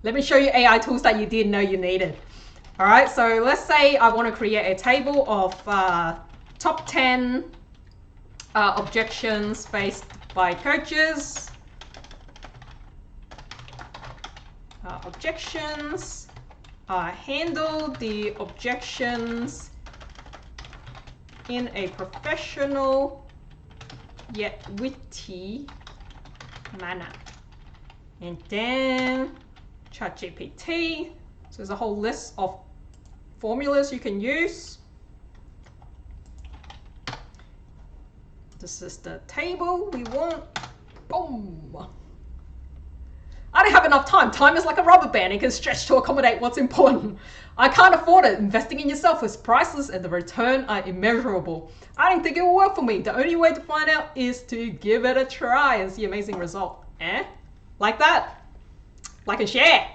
Let me show you AI tools that you didn't know you needed. All right, so let's say I want to create a table of top 10 objections faced by coaches. Objections. Handle the objections in a professional yet witty manner. And then ChatGPT. So there's a whole list of formulas you can use. This is the table we want. Boom. I don't have enough time. Time is like a rubber band. It can stretch to accommodate what's important. I can't afford it. Investing in yourself is priceless and the return are immeasurable. I didn't think it would work for me. The only way to find out is to give it a try and see amazing result. Like that? Like and share.